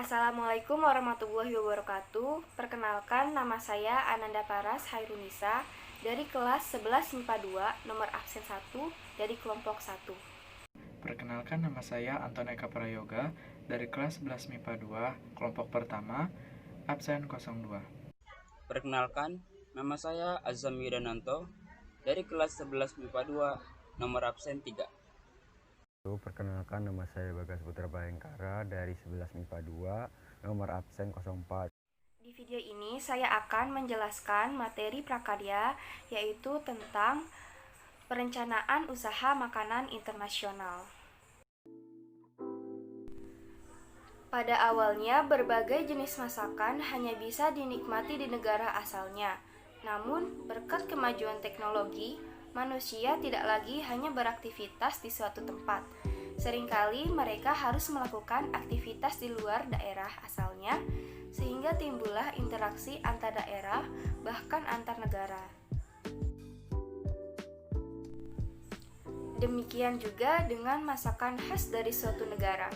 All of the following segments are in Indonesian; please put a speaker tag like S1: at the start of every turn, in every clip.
S1: Assalamualaikum warahmatullahi wabarakatuh. Perkenalkan, nama saya Ananda Paras Hairunisa dari kelas 11 MIPA 2, nomor absen 1 dari kelompok 1.
S2: Perkenalkan, nama saya Anton Eka Prayoga dari kelas 11 MIPA 2, kelompok pertama, absen 02.
S3: Perkenalkan, nama saya Azam Yudananto dari kelas 11 MIPA 2, nomor absen 3.
S4: Perkenalkan, nama saya Bagas Putra Bayangkara dari 11 MIPA 2, nomor absen 04.
S1: Di video ini saya akan menjelaskan materi prakarya, yaitu tentang perencanaan usaha makanan internasional. Pada awalnya, berbagai jenis masakan hanya bisa dinikmati di negara asalnya. Namun, berkat kemajuan teknologi, manusia tidak lagi hanya beraktivitas di suatu tempat. Seringkali mereka harus melakukan aktivitas di luar daerah asalnya, sehingga timbullah interaksi antar daerah, bahkan antar negara. Demikian juga dengan masakan khas dari suatu negara.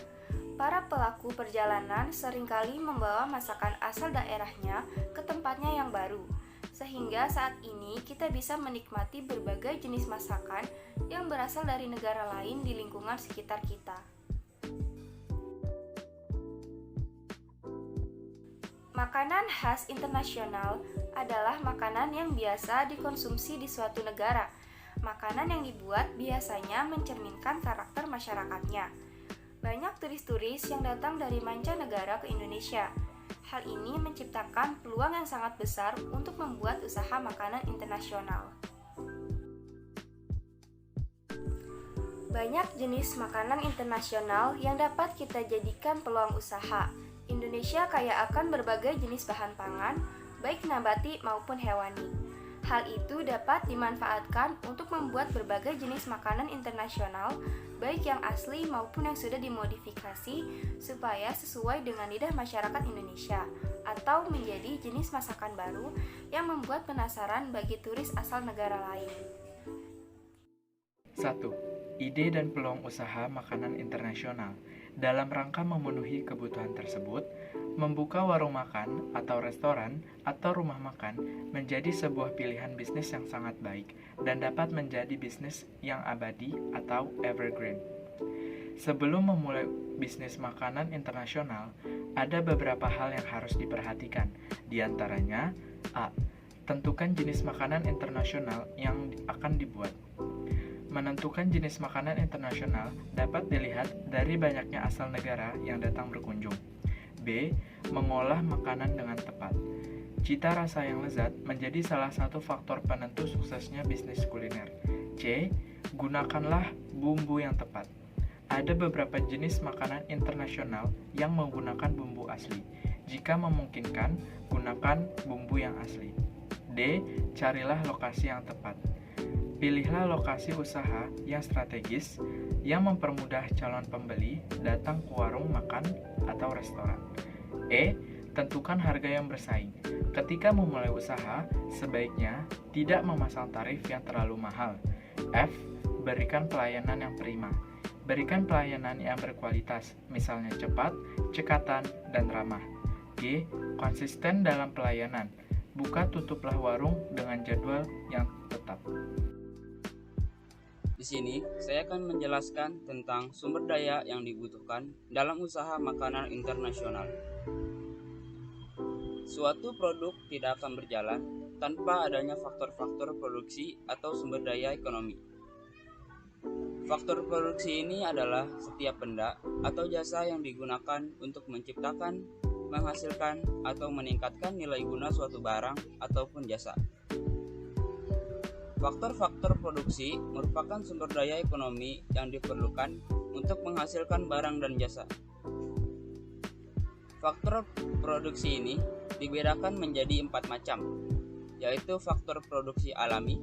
S1: Para pelaku perjalanan seringkali membawa masakan asal daerahnya ke tempatnya yang baru, sehingga saat ini kita bisa menikmati berbagai jenis masakan yang berasal dari negara lain di lingkungan sekitar kita. Makanan khas internasional adalah makanan yang biasa dikonsumsi di suatu negara. Makanan yang dibuat biasanya mencerminkan karakter masyarakatnya. Banyak turis-turis yang datang dari mancanegara ke Indonesia. Hal ini menciptakan peluang yang sangat besar untuk membuat usaha makanan internasional. Banyak jenis makanan internasional yang dapat kita jadikan peluang usaha. Indonesia kaya akan berbagai jenis bahan pangan, baik nabati maupun hewani. Hal itu dapat dimanfaatkan untuk membuat berbagai jenis makanan internasional, baik yang asli maupun yang sudah dimodifikasi supaya sesuai dengan lidah masyarakat Indonesia, atau menjadi jenis masakan baru yang membuat penasaran bagi turis asal negara lain.
S2: 1. Ide dan peluang usaha makanan internasional. Dalam rangka memenuhi kebutuhan tersebut, membuka warung makan atau restoran atau rumah makan menjadi sebuah pilihan bisnis yang sangat baik dan dapat menjadi bisnis yang abadi atau evergreen. Sebelum memulai bisnis makanan internasional, ada beberapa hal yang harus diperhatikan. Di antaranya, A. Tentukan jenis makanan internasional yang akan dibuat. Menentukan jenis makanan internasional dapat dilihat dari banyaknya asal negara yang datang berkunjung. B. Mengolah makanan dengan tepat. Cita rasa yang lezat menjadi salah satu faktor penentu suksesnya bisnis kuliner. C. Gunakanlah bumbu yang tepat. Ada beberapa jenis makanan internasional yang menggunakan bumbu asli. Jika memungkinkan, gunakan bumbu yang asli. D. Carilah lokasi yang tepat. Pilihlah lokasi usaha yang strategis yang mempermudah calon pembeli datang ke warung makan atau restoran. E. Tentukan harga yang bersaing. Ketika memulai usaha, sebaiknya tidak memasang tarif yang terlalu mahal. F. Berikan pelayanan yang prima. Berikan pelayanan yang berkualitas, misalnya cepat, cekatan, dan ramah. G. Konsisten dalam pelayanan. Buka tutuplah warung dengan jadwal yang tetap.
S3: Di sini, saya akan menjelaskan tentang sumber daya yang dibutuhkan dalam usaha makanan internasional. Suatu produk tidak akan berjalan tanpa adanya faktor-faktor produksi atau sumber daya ekonomi. Faktor produksi ini adalah setiap benda atau jasa yang digunakan untuk menciptakan, menghasilkan, atau meningkatkan nilai guna suatu barang ataupun jasa. Faktor-faktor produksi merupakan sumber daya ekonomi yang diperlukan untuk menghasilkan barang dan jasa. Faktor produksi ini dibedakan menjadi 4 macam, yaitu faktor produksi alami,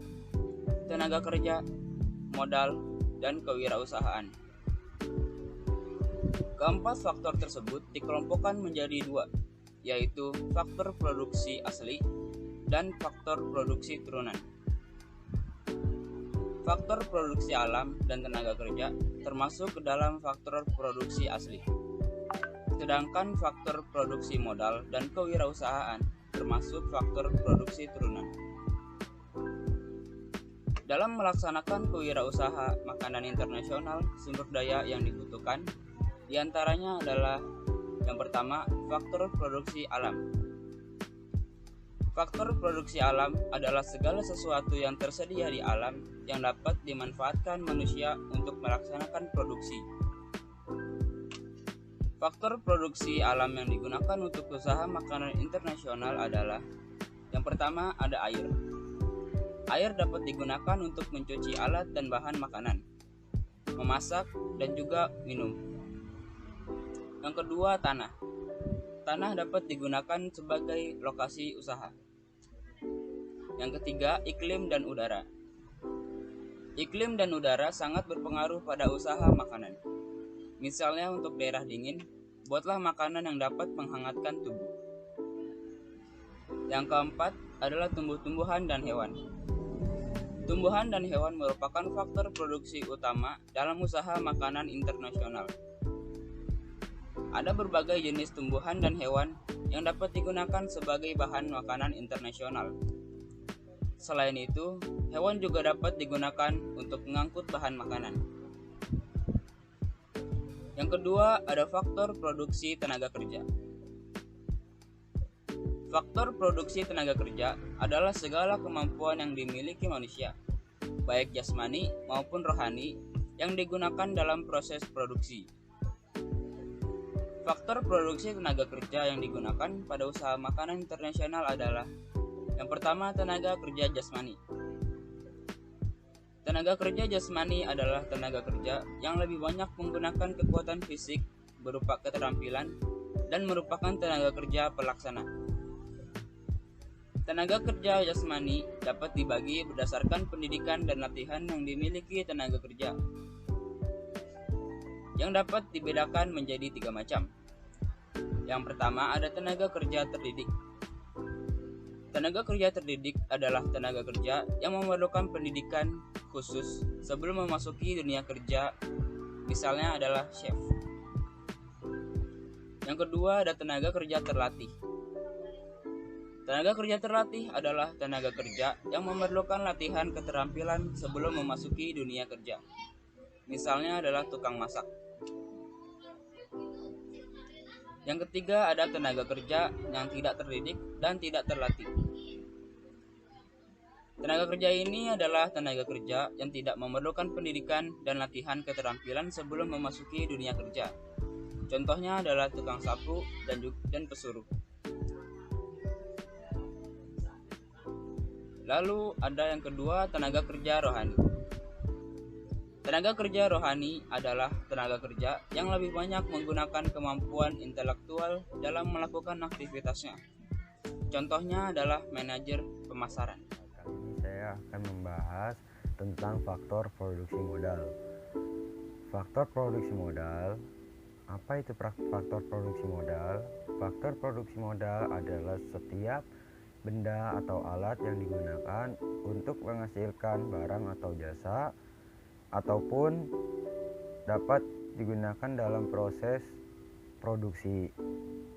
S3: tenaga kerja, modal, dan kewirausahaan. Keempat faktor tersebut dikelompokkan menjadi 2, yaitu faktor produksi asli dan faktor produksi turunan. Faktor produksi alam dan tenaga kerja termasuk ke dalam faktor produksi asli. Sedangkan faktor produksi modal dan kewirausahaan termasuk faktor produksi turunan. Dalam melaksanakan kewirausaha makanan internasional, sumber daya yang dibutuhkan diantaranya adalah yang pertama, faktor produksi alam. Faktor produksi alam adalah segala sesuatu yang tersedia di alam yang dapat dimanfaatkan manusia untuk melaksanakan produksi. Faktor produksi alam yang digunakan untuk usaha makanan internasional adalah yang pertama ada air. Air dapat digunakan untuk mencuci alat dan bahan makanan, memasak, dan juga minum. Yang kedua, tanah. Tanah dapat digunakan sebagai lokasi usaha. Yang ketiga, iklim dan udara. Iklim dan udara sangat berpengaruh pada usaha makanan. Misalnya untuk daerah dingin, buatlah makanan yang dapat menghangatkan tubuh. Yang keempat adalah tumbuh-tumbuhan dan hewan. Tumbuhan dan hewan merupakan faktor produksi utama dalam usaha makanan internasional. Ada berbagai jenis tumbuhan dan hewan yang dapat digunakan sebagai bahan makanan internasional. Selain itu, hewan juga dapat digunakan untuk mengangkut bahan makanan. Yang kedua, ada faktor produksi tenaga kerja. Faktor produksi tenaga kerja adalah segala kemampuan yang dimiliki manusia, baik jasmani maupun rohani, yang digunakan dalam proses produksi. Faktor produksi tenaga kerja yang digunakan pada usaha makanan internasional adalah yang pertama, tenaga kerja jasmani. Tenaga kerja jasmani adalah tenaga kerja yang lebih banyak menggunakan kekuatan fisik berupa keterampilan dan merupakan tenaga kerja pelaksana. Tenaga kerja jasmani dapat dibagi berdasarkan pendidikan dan latihan yang dimiliki tenaga kerja, yang dapat dibedakan menjadi 3 macam. Yang pertama ada tenaga kerja terdidik. Tenaga kerja terdidik adalah tenaga kerja yang memerlukan pendidikan khusus sebelum memasuki dunia kerja, misalnya adalah chef. Yang kedua ada tenaga kerja terlatih. Tenaga kerja terlatih adalah tenaga kerja yang memerlukan latihan keterampilan sebelum memasuki dunia kerja, misalnya adalah tukang masak. Yang ketiga ada tenaga kerja yang tidak terdidik dan tidak terlatih. Tenaga kerja ini adalah tenaga kerja yang tidak memerlukan pendidikan dan latihan keterampilan sebelum memasuki dunia kerja. Contohnya adalah tukang sapu dan pesuruh. Lalu ada yang kedua, tenaga kerja rohani. Tenaga kerja rohani adalah tenaga kerja yang lebih banyak menggunakan kemampuan intelektual dalam melakukan aktivitasnya. Contohnya adalah manajer pemasaran.
S4: Kali ini saya akan membahas tentang faktor produksi modal. Faktor produksi modal, apa itu faktor produksi modal? Faktor produksi modal adalah setiap benda atau alat yang digunakan untuk menghasilkan barang atau jasa ataupun dapat digunakan dalam proses produksi.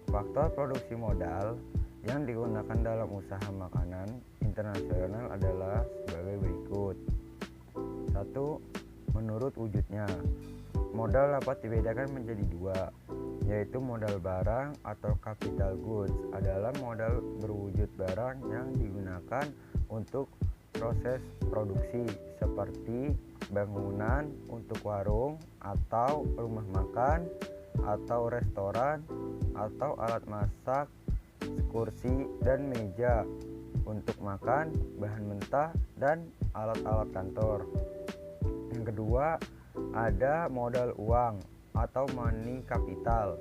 S4: Faktor produksi modal yang digunakan dalam usaha makanan internasional adalah sebagai berikut. 1. Menurut wujudnya. Modal dapat dibedakan menjadi 2, yaitu modal barang atau capital goods adalah modal berwujud barang yang digunakan untuk proses produksi seperti bangunan untuk warung atau rumah makan atau restoran atau alat masak, kursi dan meja untuk makan, bahan mentah dan alat-alat kantor. Yang kedua, ada modal uang atau money capital.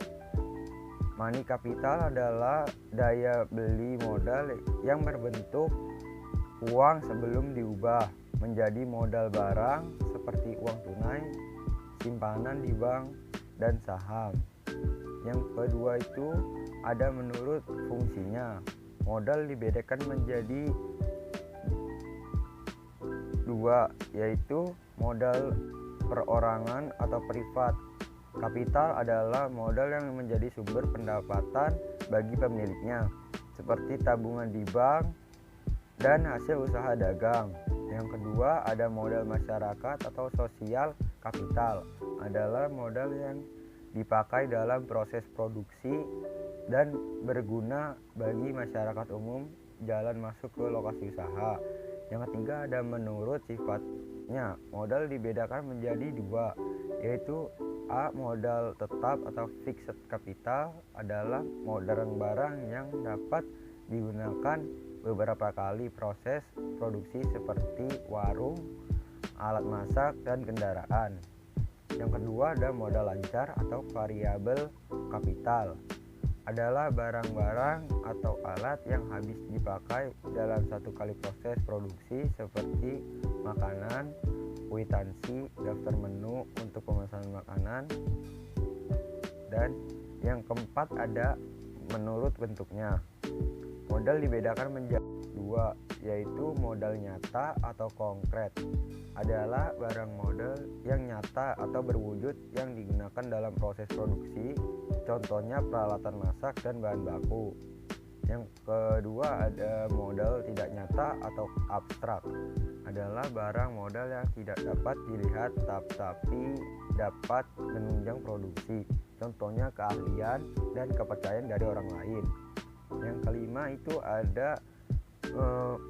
S4: Money capital adalah daya beli modal yang berbentuk uang sebelum diubah menjadi modal barang seperti uang tunai, simpanan di bank, dan saham. Yang kedua itu ada menurut fungsinya. Modal dibedakan menjadi 2, yaitu modal perorangan atau privat Kapital adalah modal yang menjadi sumber pendapatan bagi pemiliknya, seperti tabungan di bank dan hasil usaha dagang. Yang kedua ada modal masyarakat atau sosial kapital, adalah modal yang dipakai dalam proses produksi dan berguna bagi masyarakat umum jalan masuk ke lokasi usaha. Yang ketiga ada menurut sifatnya. Modal dibedakan menjadi dua, yaitu A. Modal tetap atau fixed capital adalah barang-barang yang dapat digunakan beberapa kali proses produksi seperti warung, alat masak, dan kendaraan. Yang kedua ada modal lancar atau variabel capital, adalah barang-barang atau alat yang habis dipakai dalam satu kali proses produksi seperti makanan, kwitansi, daftar menu untuk pemesanan makanan. Dan yang keempat ada menurut bentuknya. Modal dibedakan menjadi dua, yaitu modal nyata atau konkret, adalah barang modal yang nyata atau berwujud yang digunakan dalam proses produksi, contohnya peralatan masak dan bahan baku. Yang kedua ada modal tidak nyata atau abstrak, adalah barang modal yang tidak dapat dilihat tapi dapat menunjang produksi, contohnya keahlian dan kepercayaan dari orang lain. Yang kelima itu ada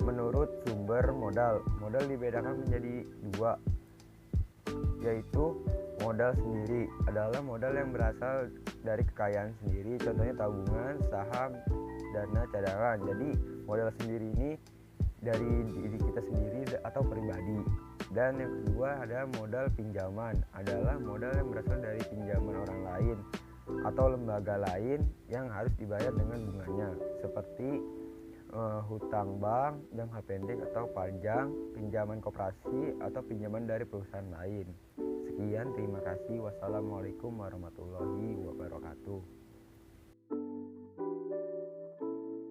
S4: menurut sumber modal. Modal dibedakan menjadi dua, yaitu modal sendiri, adalah modal yang berasal dari kekayaan sendiri, contohnya tabungan, saham, dana cadangan. Jadi modal sendiri ini dari diri kita sendiri atau pribadi. Dan yang kedua ada modal pinjaman, adalah modal yang berasal dari pinjaman orang lain atau lembaga lain yang harus dibayar dengan bunganya, seperti hutang bank, jangka pendek atau panjang, pinjaman koperasi atau pinjaman dari perusahaan lain. Sekian, terima kasih. Wassalamualaikum warahmatullahi wabarakatuh.